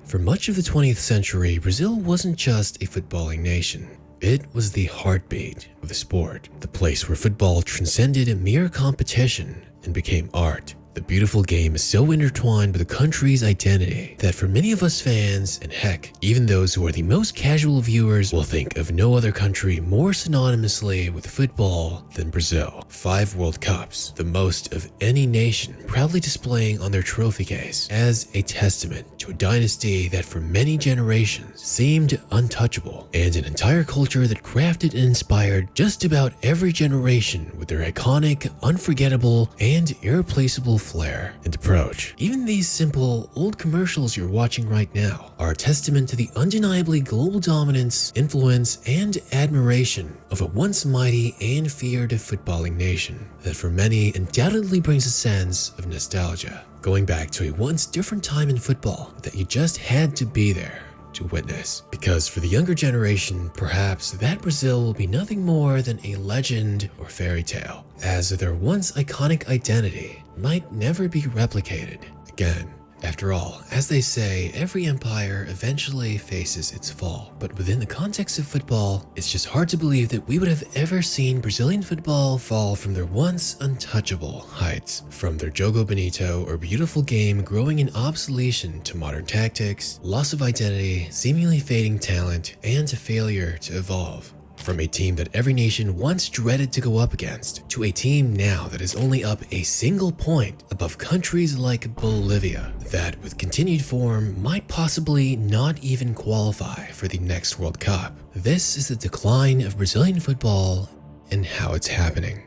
For much of the 20th century, Brazil wasn't just a footballing nation. It was the heartbeat of the sport, the place where football transcended a mere competition and became art. The beautiful game is so intertwined with the country's identity that for many of us fans, and heck, even those who are the most casual viewers, will think of no other country more synonymously with football than Brazil. 5 World Cups, the most of any nation, proudly displaying on their trophy case as a testament to a dynasty that for many generations seemed untouchable, and an entire culture that crafted and inspired just about every generation with their iconic, unforgettable, and irreplaceable flair and approach. Even these simple, old commercials you're watching right now are a testament to the undeniably global dominance, influence, and admiration of a once mighty and feared footballing nation that for many undoubtedly brings a sense of nostalgia, going back to a once different time in football that you just had to be there to witness. Because for the younger generation, perhaps that Brazil will be nothing more than a legend or fairy tale, as their once iconic identity might never be replicated again. After all, as they say, every empire eventually faces its fall. But within the context of football, it's just hard to believe that we would have ever seen Brazilian football fall from their once untouchable heights. From their Jogo Bonito or beautiful game growing in obsolescence to modern tactics, loss of identity, seemingly fading talent, and failure to evolve. From a team that every nation once dreaded to go up against, to a team now that is only up a single point above countries like Bolivia, that with continued form might possibly not even qualify for the next World Cup. This is the decline of Brazilian football and how it's happening.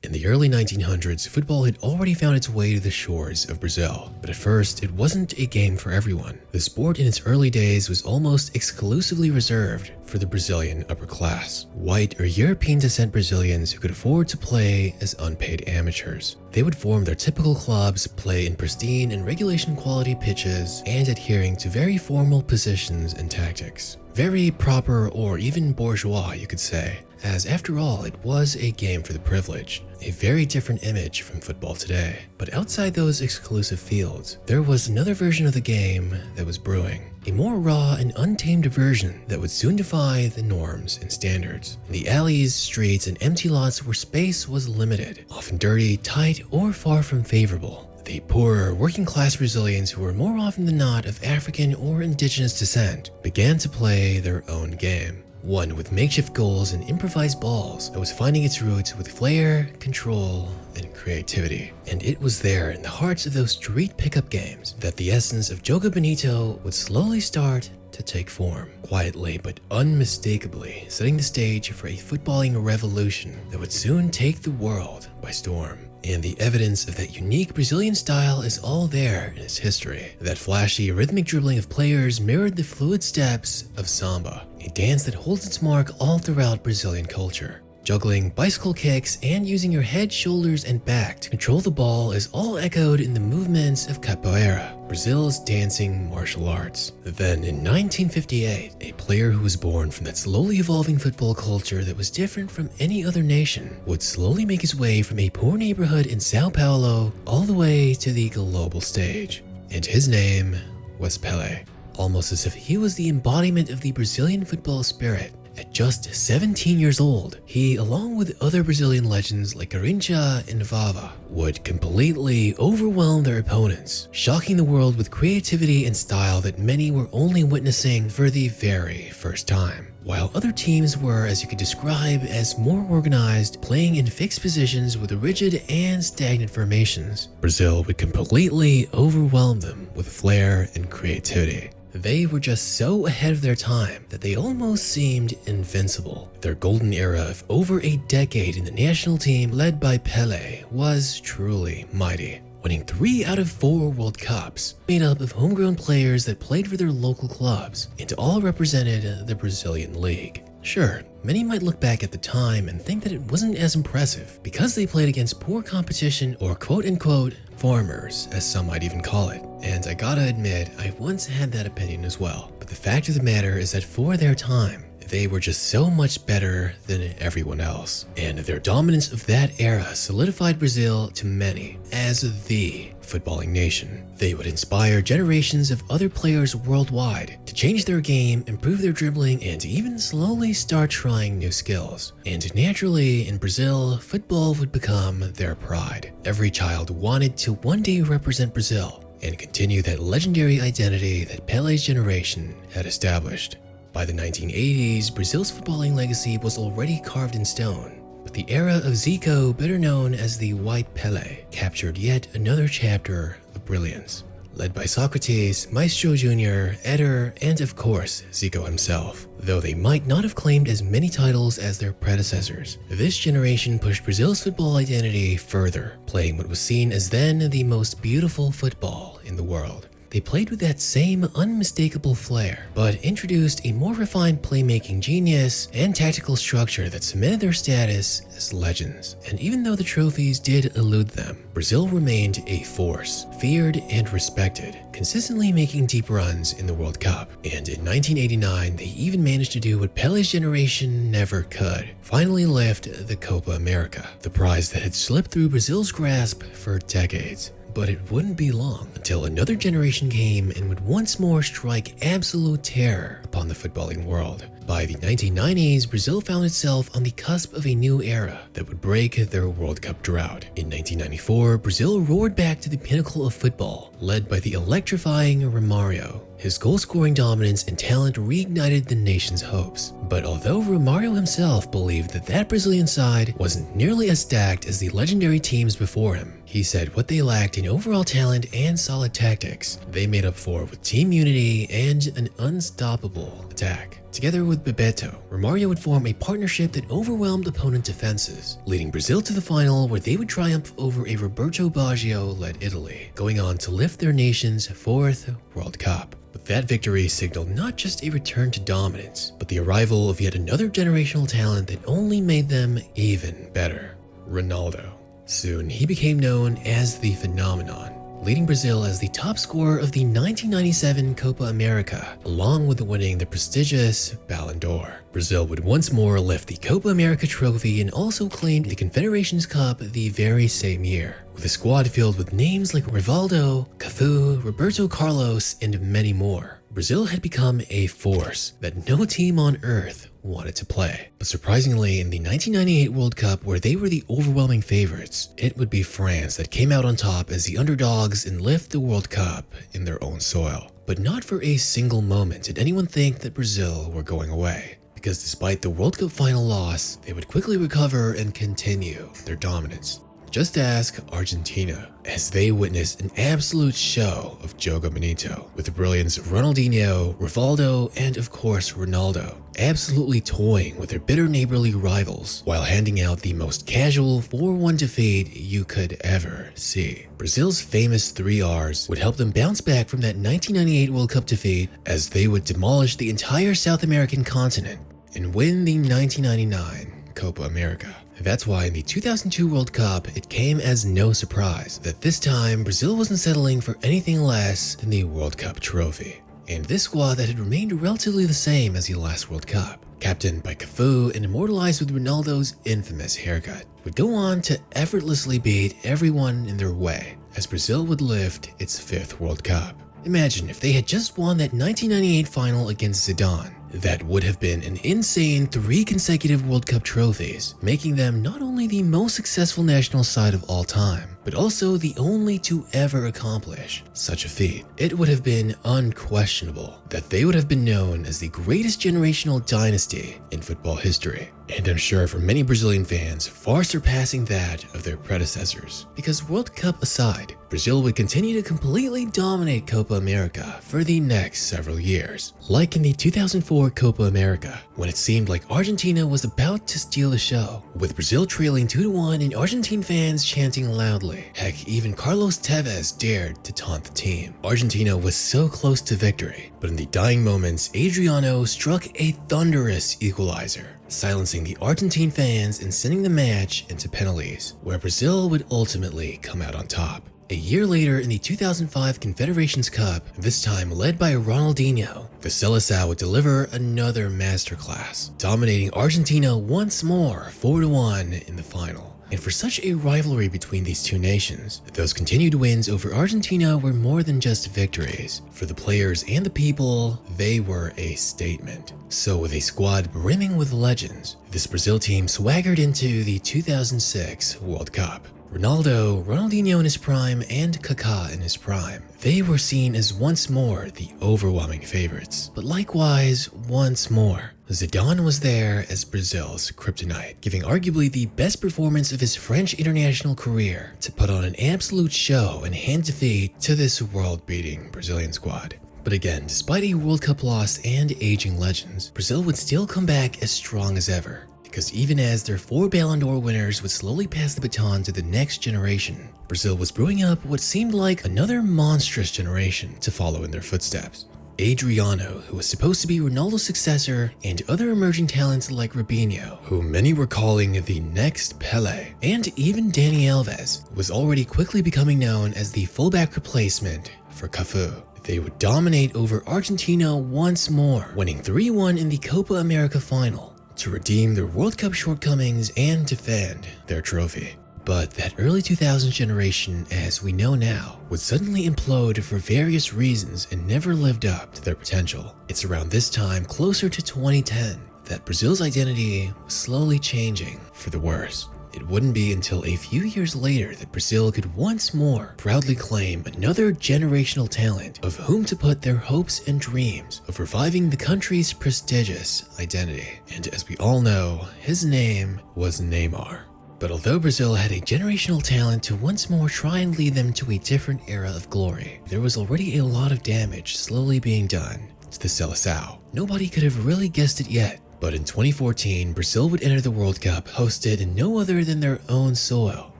In the early 1900s, football had already found its way to the shores of Brazil, but at first it wasn't a game for everyone. The sport in its early days was almost exclusively reserved for the Brazilian upper class, white or European descent Brazilians who could afford to play as unpaid amateurs. They would form their typical clubs, play in pristine and regulation quality pitches, and adhering to very formal positions and tactics. Very proper or even bourgeois, you could say, as after all, it was a game for the privileged, a very different image from football today. But outside those exclusive fields, there was another version of the game that was brewing, a more raw and untamed version that would soon defy the norms and standards. In the alleys, streets, and empty lots where space was limited, often dirty, tight, or far from favorable, the poorer, working-class Brazilians who were more often than not of African or indigenous descent began to play their own game. One with makeshift goals and improvised balls that was finding its roots with flair, control, and creativity. And it was there in the hearts of those street pickup games that the essence of Jogo Bonito would slowly start to take form, quietly but unmistakably setting the stage for a footballing revolution that would soon take the world by storm. And the evidence of that unique Brazilian style is all there in its history. That flashy, rhythmic dribbling of players mirrored the fluid steps of samba, a dance that holds its mark all throughout Brazilian culture. Juggling, bicycle kicks, and using your head, shoulders, and back to control the ball is all echoed in the movements of capoeira, Brazil's dancing martial arts. Then in 1958, a player who was born from that slowly evolving football culture that was different from any other nation would slowly make his way from a poor neighborhood in Sao Paulo all the way to the global stage. And his name was Pelé. Almost as if he was the embodiment of the Brazilian football spirit. At just 17 years old, he, along with other Brazilian legends like Garrincha and Vava, would completely overwhelm their opponents, shocking the world with creativity and style that many were only witnessing for the very first time. While other teams were, as you could describe, as more organized, playing in fixed positions with rigid and stagnant formations, Brazil would completely overwhelm them with flair and creativity. They were just so ahead of their time that they almost seemed invincible. Their golden era of over a decade in the national team led by Pelé was truly mighty, winning 3 out of 4 World Cups, made up of homegrown players that played for their local clubs and all represented the Brazilian league. Sure, many might look back at the time and think that it wasn't as impressive because they played against poor competition or quote-unquote farmers, as some might even call it. And I gotta admit, I once had that opinion as well. But the fact of the matter is that for their time, they were just so much better than everyone else. And their dominance of that era solidified Brazil to many as the footballing nation. They would inspire generations of other players worldwide to change their game, improve their dribbling, and even slowly start trying new skills. And naturally, in Brazil, football would become their pride. Every child wanted to one day represent Brazil and continue that legendary identity that Pelé's generation had established. By the 1980s, Brazil's footballing legacy was already carved in stone. But the era of Zico, better known as the White Pelé, captured yet another chapter of brilliance. Led by Socrates, Maestro Jr., Eder, and of course, Zico himself. Though they might not have claimed as many titles as their predecessors, this generation pushed Brazil's football identity further, playing what was seen as then the most beautiful football in the world. They played with that same unmistakable flair, but introduced a more refined playmaking genius and tactical structure that cemented their status as legends. And even though the trophies did elude them, Brazil remained a force, feared and respected, consistently making deep runs in the World Cup. And in 1989, they even managed to do what Pelé's generation never could: finally lift the Copa America, the prize that had slipped through Brazil's grasp for decades. But it wouldn't be long until another generation came and would once more strike absolute terror upon the footballing world. By the 1990s, Brazil found itself on the cusp of a new era that would break their World Cup drought. In 1994, Brazil roared back to the pinnacle of football, led by the electrifying Romario. His goal-scoring dominance and talent reignited the nation's hopes. But although Romario himself believed that Brazilian side wasn't nearly as stacked as the legendary teams before him, he said what they lacked in overall talent and solid tactics, they made up for with team unity and an unstoppable attack. Together with Bebeto, Romario would form a partnership that overwhelmed opponent defenses, leading Brazil to the final where they would triumph over a Roberto Baggio-led Italy, going on to lift their nation's 4th World Cup. But that victory signaled not just a return to dominance, but the arrival of yet another generational talent that only made them even better: Ronaldo. Soon, he became known as the Phenomenon, leading Brazil as the top scorer of the 1997 Copa America, along with winning the prestigious Ballon d'Or. Brazil would once more lift the Copa America trophy and also claimed the Confederations Cup the very same year, with a squad filled with names like Rivaldo, Cafu, Roberto Carlos, and many more. Brazil had become a force that no team on earth wanted to play. But surprisingly, in the 1998 World Cup, where they were the overwhelming favorites, it would be France that came out on top as the underdogs and lift the World Cup in their own soil. But not for a single moment did anyone think that Brazil were going away, because despite the World Cup final loss, they would quickly recover and continue their dominance. Just ask Argentina, as they witnessed an absolute show of Jogo Bonito, with the brilliance of Ronaldinho, Rivaldo, and of course Ronaldo, absolutely toying with their bitter neighborly rivals while handing out the most casual 4-1 defeat you could ever see. Brazil's famous 3 Rs would help them bounce back from that 1998 World Cup defeat, as they would demolish the entire South American continent and win the 1999 Copa America. That's why in the 2002 World Cup, it came as no surprise that this time Brazil wasn't settling for anything less than the World Cup trophy. And this squad that had remained relatively the same as the last World Cup, captained by Cafu and immortalized with Ronaldo's infamous haircut, would go on to effortlessly beat everyone in their way as Brazil would lift its 5th World Cup. Imagine if they had just won that 1998 final against Zidane. That would have been an insane 3 consecutive World Cup trophies, making them not only the most successful national side of all time, but also the only to ever accomplish such a feat. It would have been unquestionable that they would have been known as the greatest generational dynasty in football history. And I'm sure for many Brazilian fans, far surpassing that of their predecessors. Because World Cup aside, Brazil would continue to completely dominate Copa America for the next several years. Like in the 2004 Copa America, when it seemed like Argentina was about to steal the show, with Brazil trailing 2-1 and Argentine fans chanting loudly. Heck, even Carlos Tevez dared to taunt the team. Argentina was so close to victory, but in the dying moments, Adriano struck a thunderous equalizer, silencing the Argentine fans and sending the match into penalties, where Brazil would ultimately come out on top. A year later in the 2005 Confederations Cup, this time led by Ronaldinho, the Seleção would deliver another masterclass, dominating Argentina once more 4-1 in the final. And for such a rivalry between these two nations, those continued wins over Argentina were more than just victories. For the players and the people, they were a statement. So with a squad brimming with legends, this Brazil team swaggered into the 2006 World Cup. Ronaldo, Ronaldinho in his prime, and Kaká in his prime. They were seen as once more the overwhelming favorites. But likewise, once more, Zidane was there as Brazil's kryptonite, giving arguably the best performance of his French international career to put on an absolute show and hand defeat to this world-beating Brazilian squad. But again, despite a World Cup loss and aging legends, Brazil would still come back as strong as ever. Because even as their 4 Ballon d'Or winners would slowly pass the baton to the next generation, Brazil was brewing up what seemed like another monstrous generation to follow in their footsteps. Adriano, who was supposed to be Ronaldo's successor, and other emerging talents like Robinho, who many were calling the next Pelé, and even Dani Alves, who was already quickly becoming known as the fullback replacement for Cafu. They would dominate over Argentina once more, winning 3-1 in the Copa America final, to redeem their World Cup shortcomings and defend their trophy. But that early 2000s generation, as we know now, would suddenly implode for various reasons and never lived up to their potential. It's around this time, closer to 2010, that Brazil's identity was slowly changing for the worse. It wouldn't be until a few years later that Brazil could once more proudly claim another generational talent of whom to put their hopes and dreams of reviving the country's prestigious identity. And as we all know, his name was Neymar. But although Brazil had a generational talent to once more try and lead them to a different era of glory, there was already a lot of damage slowly being done to the Seleção. Nobody could have really guessed it yet. But in 2014, Brazil would enter the World Cup hosted in no other than their own soil,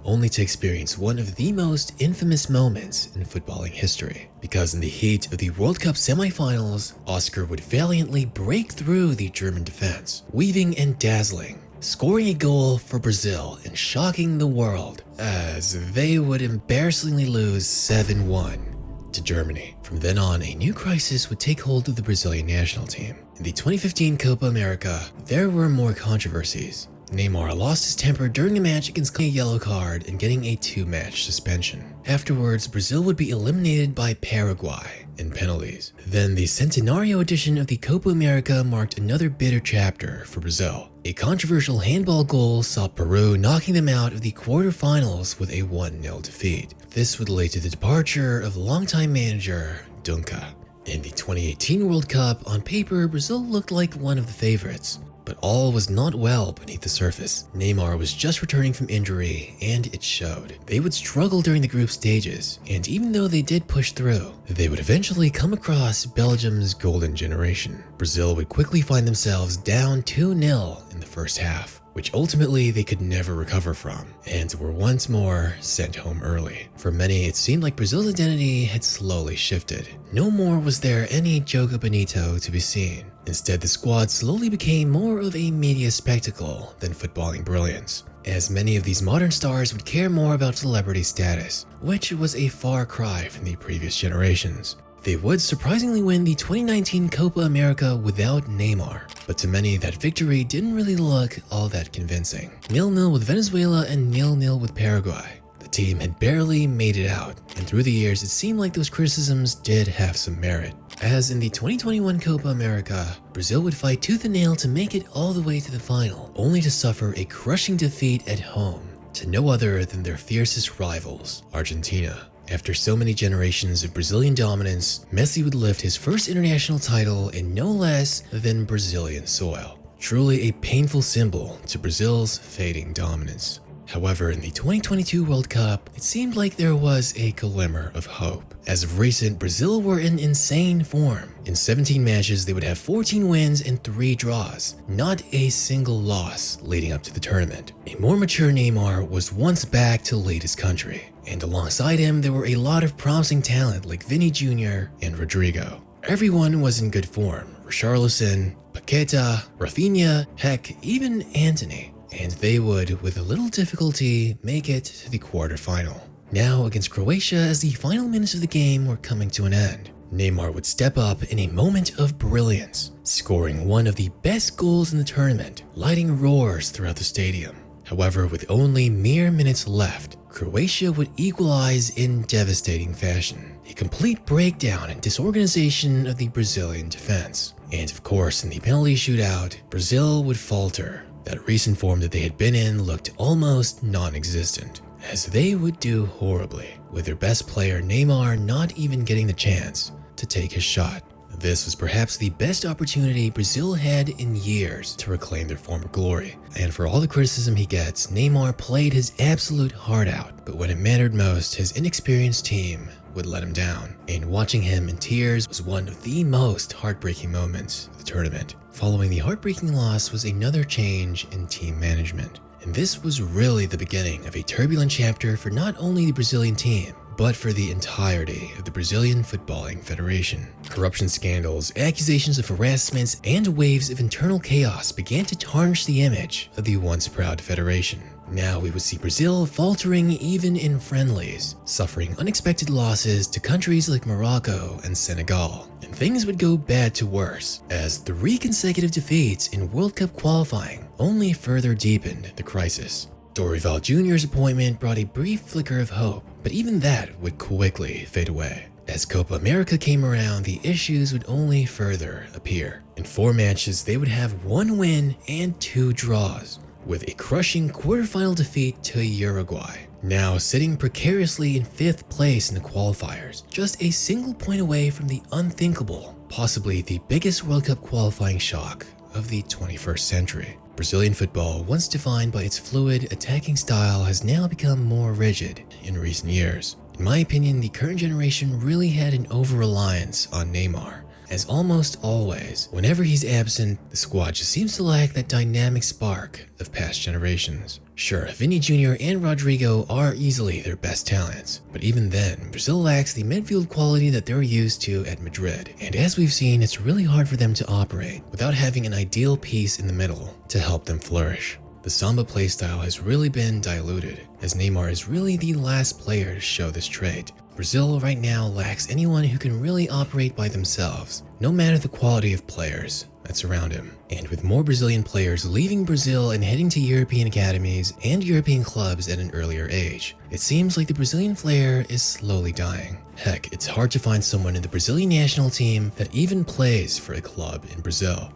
only to experience one of the most infamous moments in footballing history. Because in the heat of the World Cup semifinals, Oscar would valiantly break through the German defense, weaving and dazzling, scoring a goal for Brazil and shocking the world, as they would embarrassingly lose 7-1 to Germany. From then on, a new crisis would take hold of the Brazilian national team. In the 2015 Copa America, there were more controversies. Neymar lost his temper during a match against a yellow card and getting a 2-match suspension. Afterwards, Brazil would be eliminated by Paraguay in penalties. Then the Centenario edition of the Copa America marked another bitter chapter for Brazil. A controversial handball goal saw Peru knocking them out of the quarterfinals with a 1-0 defeat. This would lead to the departure of longtime manager Dunga. In the 2018 World Cup, on paper, Brazil looked like one of the favorites. But all was not well beneath the surface. Neymar was just returning from injury, and it showed. They would struggle during the group stages, and even though they did push through, they would eventually come across Belgium's golden generation. Brazil would quickly find themselves down 2-0 in the first half, which ultimately they could never recover from, and were once more sent home early. For many, it seemed like Brazil's identity had slowly shifted. No more was there any Jogo Bonito to be seen. Instead, the squad slowly became more of a media spectacle than footballing brilliance, as many of these modern stars would care more about celebrity status, which was a far cry from the previous generations. They would surprisingly win the 2019 Copa America without Neymar, but to many that victory didn't really look all that convincing. 0-0 with Venezuela and 0-0 with Paraguay. The team had barely made it out, and through the years it seemed like those criticisms did have some merit. As in the 2021 Copa America, Brazil would fight tooth and nail to make it all the way to the final, only to suffer a crushing defeat at home to no other than their fiercest rivals, Argentina. After so many generations of Brazilian dominance, Messi would lift his first international title in no less than Brazilian soil. Truly a painful symbol to Brazil's fading dominance. However, in the 2022 World Cup, it seemed like there was a glimmer of hope. As of recent, Brazil were in insane form. In 17 matches, they would have 14 wins and 3 draws, not a single loss leading up to the tournament. A more mature Neymar was once back to lead his country, and alongside him, there were a lot of promising talent like Vini Jr. and Rodrigo. Everyone was in good form. Richarlison, Paqueta, Rafinha, heck, even Antony. And they would, with a little difficulty, make it to the quarterfinal. Now against Croatia, as the final minutes of the game were coming to an end, Neymar would step up in a moment of brilliance, scoring one of the best goals in the tournament, lighting roars throughout the stadium. However, with only mere minutes left, Croatia would equalize in devastating fashion. A complete breakdown and disorganization of the Brazilian defense. And of course, in the penalty shootout, Brazil would falter. That recent form that they had been in looked almost non-existent, as they would do horribly, with their best player Neymar not even getting the chance to take his shot. This was perhaps the best opportunity Brazil had in years to reclaim their former glory. And for all the criticism he gets, Neymar played his absolute heart out, but when it mattered most, his inexperienced team would let him down. And watching him in tears was one of the most heartbreaking moments of the tournament. Following the heartbreaking loss was another change in team management. And this was really the beginning of a turbulent chapter for not only the Brazilian team, but for the entirety of the Brazilian Footballing Federation. Corruption scandals, accusations of harassments, and waves of internal chaos began to tarnish the image of the once proud federation. Now we would see Brazil faltering even in friendlies, suffering unexpected losses to countries like Morocco and Senegal. And things would go bad to worse, as 3 consecutive defeats in World Cup qualifying only further deepened the crisis. Dorival Jr.'s appointment brought a brief flicker of hope, but even that would quickly fade away. As Copa America came around, the issues would only further appear. In 4 matches, they would have 1 win and 2 draws, with a crushing quarterfinal defeat to Uruguay. Now sitting precariously in 5th place in the qualifiers, just a single point away from the unthinkable, possibly the biggest World Cup qualifying shock of the 21st century. Brazilian football, once defined by its fluid, attacking style, has now become more rigid in recent years. In my opinion, the current generation really had an over-reliance on Neymar, as almost always, whenever he's absent, the squad just seems to lack that dynamic spark of past generations. Sure, Vini Jr. and Rodrigo are easily their best talents, but even then, Brazil lacks the midfield quality that they're used to at Madrid. And as we've seen, it's really hard for them to operate without having an ideal piece in the middle to help them flourish. The Samba playstyle has really been diluted, as Neymar is really the last player to show this trait. Brazil right now lacks anyone who can really operate by themselves, no matter the quality of players that surround him. And with more Brazilian players leaving Brazil and heading to European academies and European clubs at an earlier age, it seems like the Brazilian flair is slowly dying. Heck, it's hard to find someone in the Brazilian national team that even plays for a club in Brazil.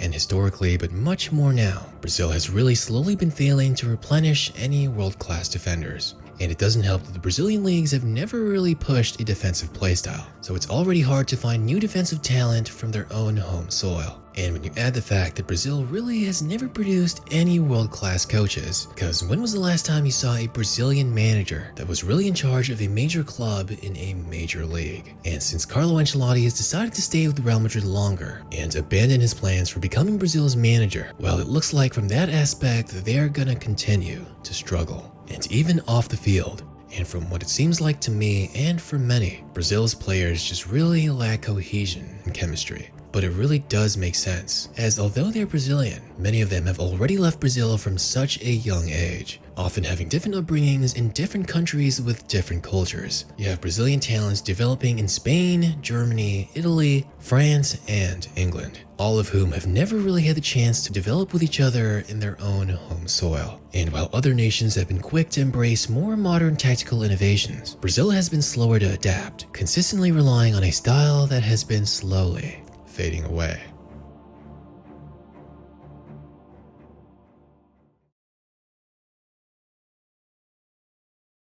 And historically, but much more now, Brazil has really slowly been failing to replenish any world-class defenders. And it doesn't help that the Brazilian leagues have never really pushed a defensive playstyle, so it's already hard to find new defensive talent from their own home soil. And when you add the fact that Brazil really has never produced any world-class coaches, because when was the last time you saw a Brazilian manager that was really in charge of a major club in a major league? And since Carlo Ancelotti has decided to stay with Real Madrid longer and abandon his plans for becoming Brazil's manager, well, it looks like from that aspect they're gonna continue to struggle. And even off the field, and from what it seems like to me and for many, Brazil's players just really lack cohesion and chemistry. But it really does make sense, as although they're Brazilian, many of them have already left Brazil from such a young age, often having different upbringings in different countries with different cultures. You have Brazilian talents developing in Spain, Germany, Italy, France, and England, all of whom have never really had the chance to develop with each other in their own home soil. And while other nations have been quick to embrace more modern tactical innovations, Brazil has been slower to adapt, consistently relying on a style that has been slowly fading away.